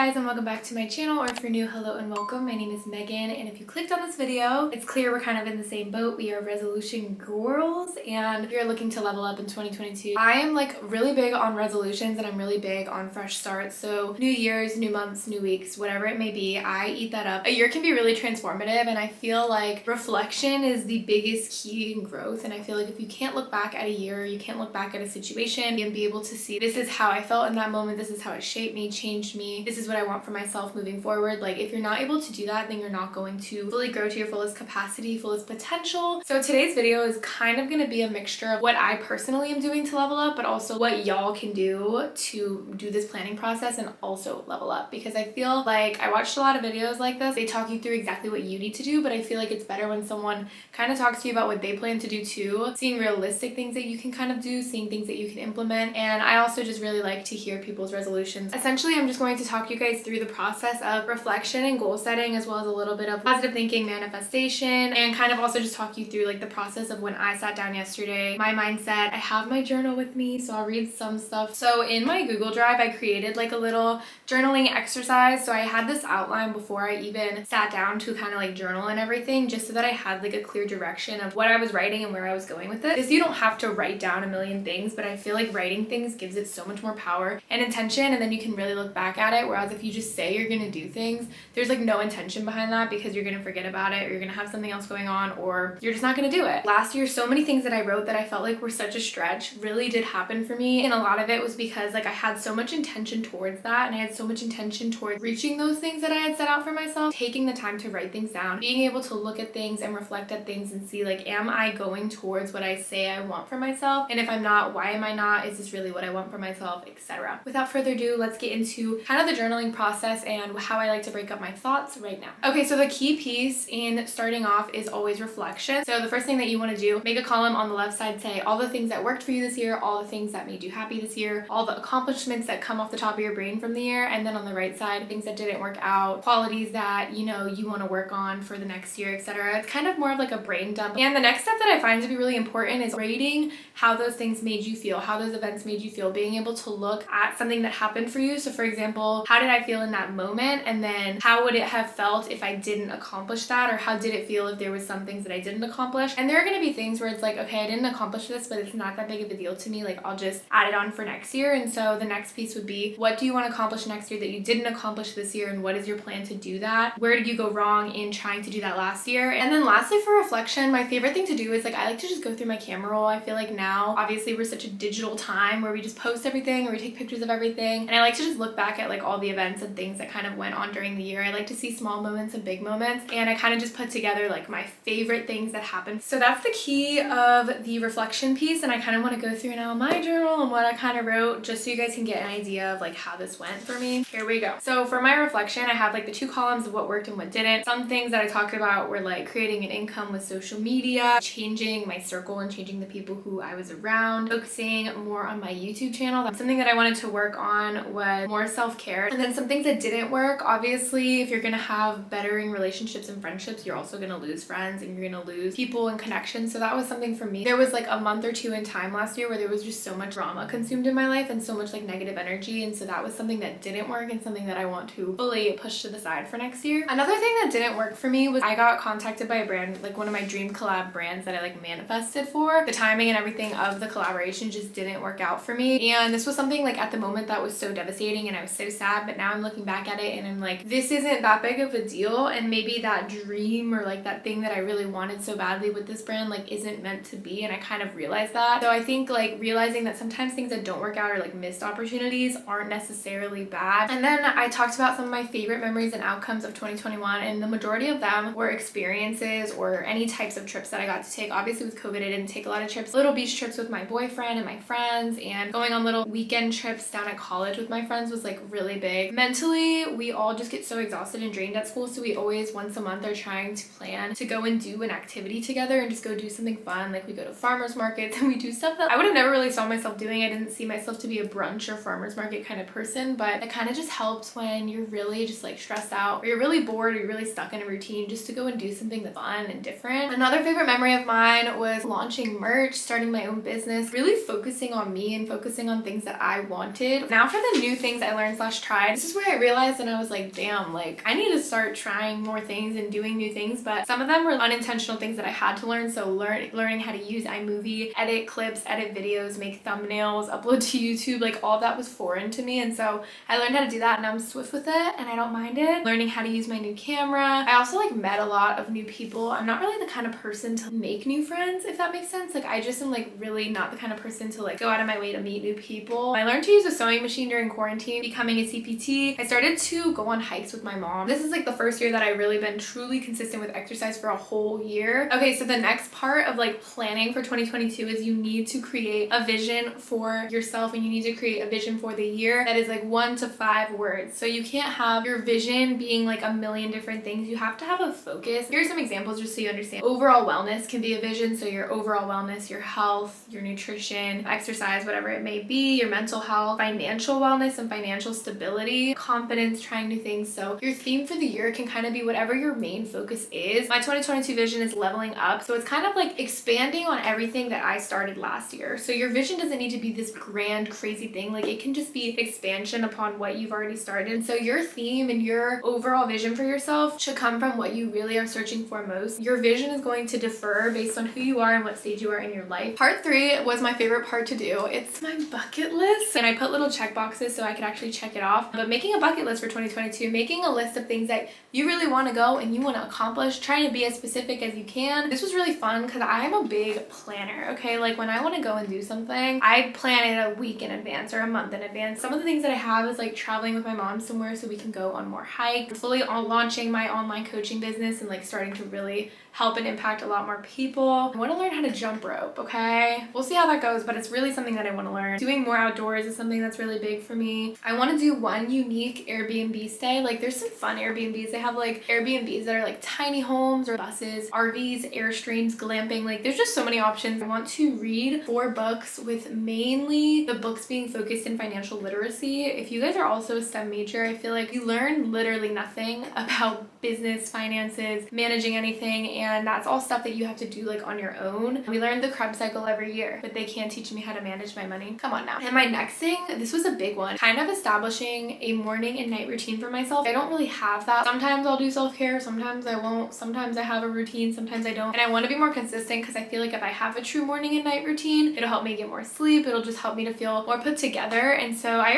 guys, and welcome back to my channel, or if you're new, hello and welcome. My name is Megan, and if you clicked on this video, it's clear we're kind of in the same boat. We are resolution girls, and we are looking to level up in 2022. I am like really big on resolutions, and I'm really big on fresh starts. So new years, new months, new weeks, whatever it may be, I eat that up. A year can be really transformative, and I feel like reflection is the biggest key in growth. And I feel like if you can't look back at a year, you can't look back at a situation and be able to see, this is how I felt in that moment, this is how it shaped me, changed me, this is what I want for myself moving forward. Like, if you're not able to do that, then you're not going to fully grow to your fullest capacity, fullest potential. So today's video is kind of going to be a mixture of what I personally am doing to level up, but also what y'all can do to do this planning process and also level up. Because I feel like I watched a lot of videos like this. They talk you through exactly what you need to do, but I feel like it's better when someone kind of talks to you about what they plan to do too, seeing realistic things that you can kind of do, seeing things that you can implement. And I also just really like to hear people's resolutions. Essentially, I'm just going to talk you guys through the process of reflection and goal setting, as well as a little bit of positive thinking, manifestation, and kind of also just talk you through like the process of when I sat down yesterday, my mindset. I have my journal with me, so I'll read some stuff. So in my Google Drive, I created like a little journaling exercise. So I had this outline before I even sat down to kind of like journal and everything, just so that I had like a clear direction of what I was writing and where I was going with it. Because you don't have to write down a million things, but I feel like writing things gives it so much more power and intention, and then you can really look back at it. Whereas if you just say you're gonna do things, there's like no intention behind that, because you're gonna forget about it, or you're gonna have something else going on, or you're just not gonna do it. Last year, so many things that I wrote that I felt like were such a stretch really did happen for me, and a lot of it was because like I had so much intention towards that, and I had so much intention towards reaching those things that I had set out for myself. Taking the time to write things down, being able to look at things and reflect at things and see like, am I going towards what I say I want for myself? And if I'm not, why am I not? Is this really what I want for myself, etc. Without further ado, let's get into kind of the journaling process and how I like to break up my thoughts right now. Okay, so the key piece in starting off is always reflection. So the first thing that you want to do, make a column on the left side, say all the things that worked for you this year, all the things that made you happy this year, all the accomplishments that come off the top of your brain from the year, and then on the right side, things that didn't work out, qualities that you know you want to work on for the next year, etc. It's kind of more of like a brain dump. And the next step that I find to be really important is rating how those things made you feel, how those events made you feel, being able to look at something that happened for you. So for example, how did I feel in that moment, and then how would it have felt if I didn't accomplish that, or how did it feel if there was some things that I didn't accomplish? And there are going to be things where it's like, okay, I didn't accomplish this, but it's not that big of a deal to me, like I'll just add it on for next year. And so the next piece would be, what do you want to accomplish next year that you didn't accomplish this year, and what is your plan to do that? Where did you go wrong in trying to do that last year? And then lastly, for reflection, my favorite thing to do is like, I like to just go through my camera roll. I feel like now obviously we're such a digital time where we just post everything or we take pictures of everything, and I like to just look back at like all the events and things that kind of went on during the year. I like to see small moments and big moments, and I kind of just put together like my favorite things that happened. So that's the key of the reflection piece, and I kind of want to go through now my journal and what I kind of wrote, just so you guys can get an idea of like how this went for me. Here we go. So for my reflection, I have like the two columns of what worked and what didn't. Some things that I talked about were like creating an income with social media, changing my circle and changing the people who I was around, focusing more on my YouTube channel. Something that I wanted to work on was more self-care. And then some things that didn't work, obviously, if you're gonna have bettering relationships and friendships, you're also gonna lose friends and you're gonna lose people and connections. So that was something for me. There was like a month or two in time last year where there was just so much drama consumed in my life and so much like negative energy, and so that was something that didn't work and something that I want to fully push to the side for next year. Another thing that didn't work for me was I got contacted by a brand, like one of my dream collab brands that I like manifested for. The timing and everything of the collaboration just didn't work out for me, and this was something like at the moment that was so devastating and I was so sad, but now I'm looking back at it and I'm like, this isn't that big of a deal, and maybe that dream or like that thing that I really wanted so badly with this brand like isn't meant to be, and I kind of realized that. So I think like realizing that sometimes things that don't work out or like missed opportunities aren't necessarily bad. And then I talked about some of my favorite memories and outcomes of 2021, and the majority of them were experiences or any types of trips that I got to take. Obviously with COVID, I didn't take a lot of trips, little beach trips with my boyfriend and my friends, and going on little weekend trips down at college with my friends was like really big. Mentally, we all just get so exhausted and drained at school, so we always once a month are trying to plan to go and do an activity together and just go do something fun. Like we go to farmers markets and we do stuff that I would have never really saw myself doing. I didn't see myself to be a brunch or farmers market kind of person, but it kind of just helps when you're really just like stressed out, or you're really bored, or you're really stuck in a routine, just to go and do something that's fun and different. Another favorite memory of mine was launching merch, starting my own business, really focusing on me and focusing on things that I wanted. Now for the new things I learned / tried. this is where I realized, and I was like, damn, like I need to start trying more things and doing new things, but some of them were unintentional things that I had to learn. So learning how to use iMovie, edit clips, edit videos, make thumbnails, upload to YouTube, like all of that was foreign to me. And so I learned how to do that, and I'm swift with it and I don't mind it. Learning how to use my new camera. I also like met a lot of new people. I'm not really the kind of person to make new friends, if that makes sense. Like I just am like really not the kind of person to like go out of my way to meet new people. I learned to use a sewing machine during quarantine, becoming a CPT. I started to go on hikes with my mom. This is like the first year that I really been truly consistent with exercise for a whole year. Okay, so the next part of like planning for 2022 is you need to create a vision for yourself, and you need to create a vision for the year that is like 1 to 5 words. So you can't have your vision being like a million different things. You have to have a focus. Here's some examples just so you understand. Overall wellness can be a vision. So your overall wellness, your health, your nutrition, exercise, whatever it may be, your mental health, financial wellness and financial stability, confidence, trying new things. So your theme for the year can kind of be whatever your main focus is. My 2022 vision is leveling up. So it's kind of like expanding on everything that I started last year. So your vision doesn't need to be this grand, crazy thing. Like it can just be expansion upon what you've already started. So your theme and your overall vision for yourself should come from what you really are searching for most. Your vision is going to differ based on who you are and what stage you are in your life. Part 3 was my favorite part to do. It's my bucket list, and I put little check boxes so I could actually check it off. But making a bucket list for 2022, making a list of things that you really want to go and you want to accomplish, trying to be as specific as you can. This was really fun because I'm a big planner, okay? Like when I want to go and do something, I plan it a week in advance or a month in advance. Some of the things that I have is like traveling with my mom somewhere so we can go on more hikes. I'm fully launching my online coaching business and like starting to really help and impact a lot more people. I want to learn how to jump rope, okay? We'll see how that goes, but it's really something that I want to learn. Doing more outdoors is something that's really big for me. I want to do one unique Airbnb stay. Like there's some fun Airbnbs. They have like Airbnbs that are like tiny homes or buses, RVs, Airstreams, glamping. Like there's just so many options. I want to read 4 books with mainly the books being focused in financial literacy. If you guys are also a STEM major, I feel like you learn literally nothing about business, finances, managing anything, and that's all stuff that you have to do like on your own. We learn the Krebs cycle every year, but they can't teach me how to manage my money. Come on now. And my next thing, this was a big one, kind of establishing a morning and night routine for myself. I don't really have that. Sometimes I'll do self-care, sometimes I won't, sometimes I have a routine, sometimes I don't. And I want to be more consistent because I feel like if I have a true morning and night routine, it'll help me get more sleep. It'll just help me to feel more put together. And so I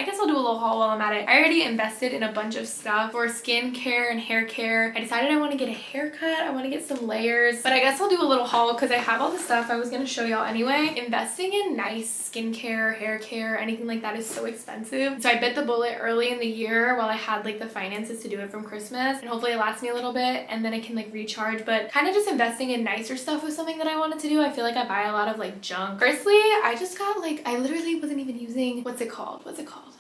guess I'll do a little haul while I'm at it. I already invested in a bunch of stuff for skincare and hair care. I decided I want to get a haircut. I want to get some layers, but I guess I'll do a little haul because I have all the stuff I was going to show y'all anyway. Investing in nice skincare, hair care, anything like that is so expensive. So I bit the bullet early in the year while I had like the finances to do it from Christmas, and hopefully it lasts me a little bit and then I can like recharge. But kind of just investing in nicer stuff was something that I wanted to do. I feel like I buy a lot of like junk. Firstly, I just got like, I literally wasn't even using, what's it called?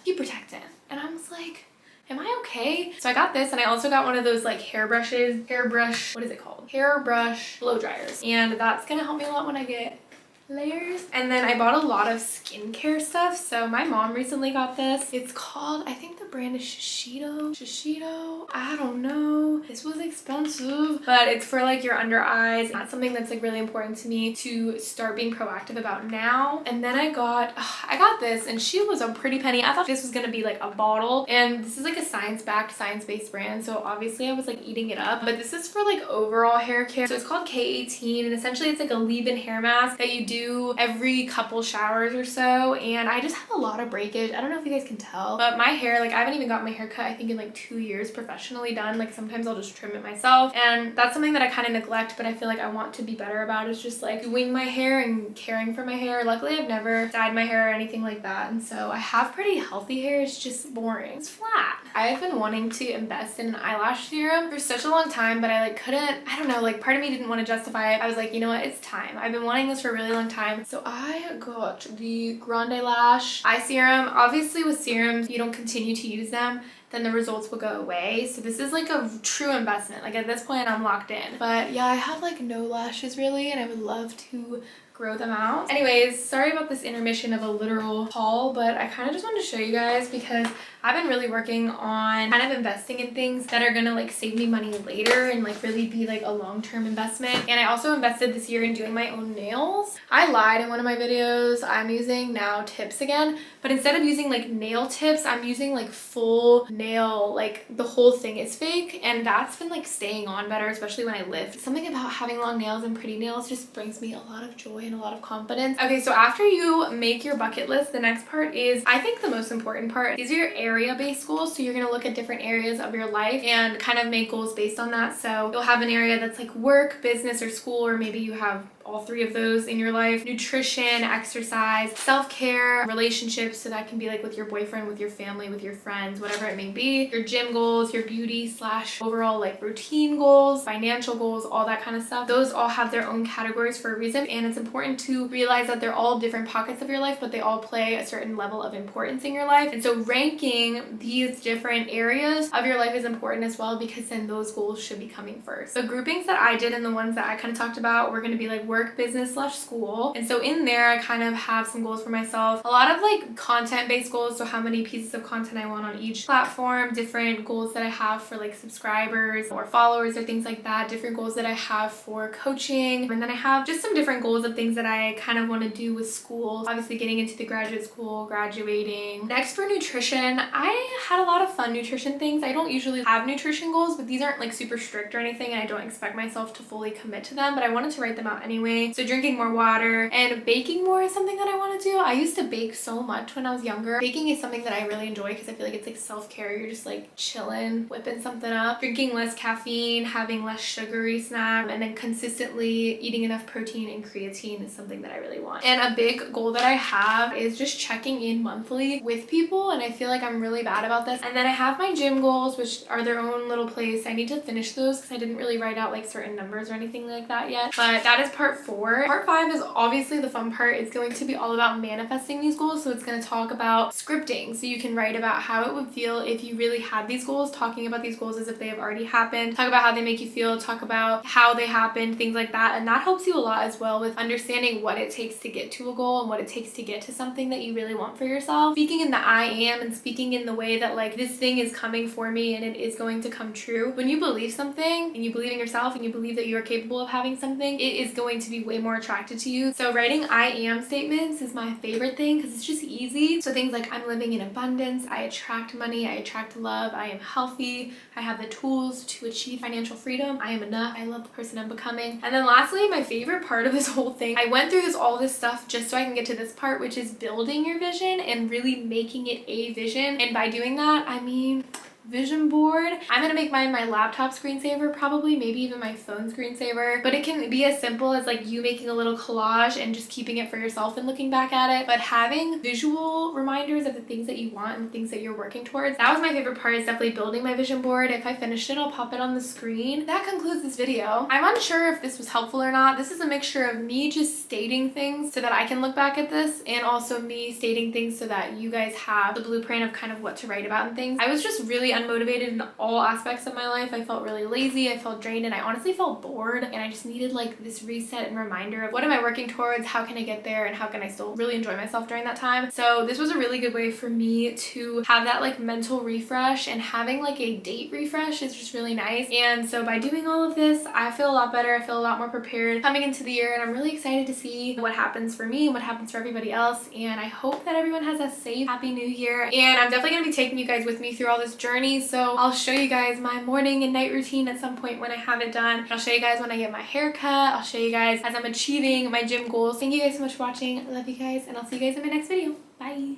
Heat protectant. And I was like, am I okay? So I got this, and I also got one of those like hairbrush blow dryers. And that's gonna help me a lot when I get layers. And then I bought a lot of skincare stuff. So my mom recently got this. It's called, I think the brand is Shiseido. I don't know. This was expensive, but it's for like your under eyes. That's something that's like really important to me to start being proactive about now. And then I got this, and she was a pretty penny. I thought this was gonna be like a bottle, and this is like a science-based brand. So obviously I was like eating it up, but this is for like overall hair care. So it's called K18, and essentially it's like a leave-in hair mask that you do every couple showers or so. And I just have a lot of breakage. I don't know if you guys can tell, but my hair, like I haven't even got my hair cut I think in like 2 years professionally done. Like sometimes I'll just trim it myself, and that's something that I kind of neglect, but I feel like I want to be better about, is just like doing my hair and caring for my hair. Luckily I've never dyed my hair or anything like that, and so I have pretty healthy hair. It's just boring. It's flat. I've been wanting to invest in an eyelash serum for such a long time, but I like couldn't. I don't know, like part of me didn't want to justify it. I was like, you know what, it's time. I've been wanting this for a really long time. So I got the Grande Lash eye serum. Obviously with serums, you don't continue to use them, then the results will go away. So this is like a true investment. Like at this point I'm locked in. But yeah, I have like no lashes really, and I would love to grow them out. Anyways, sorry about this intermission of a literal haul, but I kind of just wanted to show you guys because I've been really working on kind of investing in things that are gonna like save me money later and like really be like a long-term investment. And I also invested this year in doing my own nails. I lied in one of my videos. I'm using now tips again, but instead of using like nail tips, I'm using like full nail, like the whole thing is fake, and that's been like staying on better, especially when I lift. Something about having long nails and pretty nails just brings me a lot of joy and a lot of confidence. Okay, so after you make your bucket list, the next part is, I think, the most important part. These are your area-based goals. So you're gonna look at different areas of your life and kind of make goals based on that. So you'll have an area that's like work, business, or school, or maybe you have all three of those in your life: nutrition, exercise, self-care, relationships. So that can be like with your boyfriend, with your family, with your friends, whatever it may be. Your gym goals, your beauty / overall like routine goals, financial goals, all that kind of stuff. Those all have their own categories for a reason, and it's important to realize that they're all different pockets of your life, but they all play a certain level of importance in your life. And so ranking these different areas of your life is important as well, because then those goals should be coming first. The groupings that I did and the ones that I kind of talked about were going to be like work, business / school. And so in there I kind of have some goals for myself, a lot of like content based goals, so how many pieces of content I want on each platform, different goals that I have for like subscribers or followers or things like that, different goals that I have for coaching, and then I have just some different goals of things that I kind of want to do with school, obviously getting into the graduate school, graduating. Next, for nutrition, I had a lot of fun nutrition things. I don't usually have nutrition goals, but these aren't like super strict or anything, and I don't expect myself to fully commit to them, but I wanted to write them out anyway. So drinking more water and baking more is something that I want to do. I used to bake so much when I was younger. Baking is something that I really enjoy because I feel like it's like self-care. You're just like chilling, whipping something up. Drinking less caffeine, having less sugary snacks, and then consistently eating enough protein and creatine is something that I really want. And a big goal that I have is just checking in monthly with people, and I feel like I'm really bad about this. And then I have my gym goals, which are their own little place. I need to finish those because I didn't really write out like certain numbers or anything like that yet, but that is part 4. Part 5 is obviously the fun part. It's going to be all about manifesting these goals. So it's going to talk about scripting, so you can write about how it would feel if you really had these goals, talking about these goals as if they have already happened, talk about how they make you feel, talk about how they happened, things like that. And that helps you a lot as well with understanding what it takes to get to a goal and what it takes to get to something that you really want for yourself. Speaking in the I am, and speaking in the way that like this thing is coming for me and it is going to come true. When you believe something and you believe in yourself and you believe that you are capable of having something, it is going to be way more attracted to you. So writing I am statements is my favorite thing because it's just easy. So things like, I'm living in abundance, I attract money, I attract love, I am healthy, I have the tools to achieve financial freedom, I am enough, I love the person I'm becoming. And then lastly, my favorite part of this whole thing, I went through all this stuff just so I can get to this part, which is building your vision and really making it a vision. And by doing that, I mean vision board. I'm gonna make mine my laptop screensaver, probably, maybe even my phone screensaver, but it can be as simple as like you making a little collage and just keeping it for yourself and looking back at it, but having visual reminders of the things that you want and things that you're working towards. That was my favorite part, is definitely building my vision board. If I finished it, I'll pop it on the screen. That concludes this video. I'm unsure if this was helpful or not. This is a mixture of me just stating things so that I can look back at this, and also me stating things so that you guys have the blueprint of kind of what to write about and things. I was just really unmotivated in all aspects of my life. I felt really lazy, I felt drained, and I honestly felt bored, and I just needed like this reset and reminder of what am I working towards, how can I get there, and how can I still really enjoy myself during that time. So this was a really good way for me to have that like mental refresh, and having like a date refresh is just really nice. And so by doing all of this, I feel a lot better. I feel a lot more prepared coming into the year, and I'm really excited to see what happens for me and what happens for everybody else. And I hope that everyone has a safe, happy new year. And I'm definitely gonna be taking you guys with me through all this journey. So I'll show you guys my morning and night routine at some point when I have it done. I'll show you guys when I get my hair cut. I'll show you guys as I'm achieving my gym goals. Thank you guys so much for watching. I love you guys, and I'll see you guys in my next video. Bye.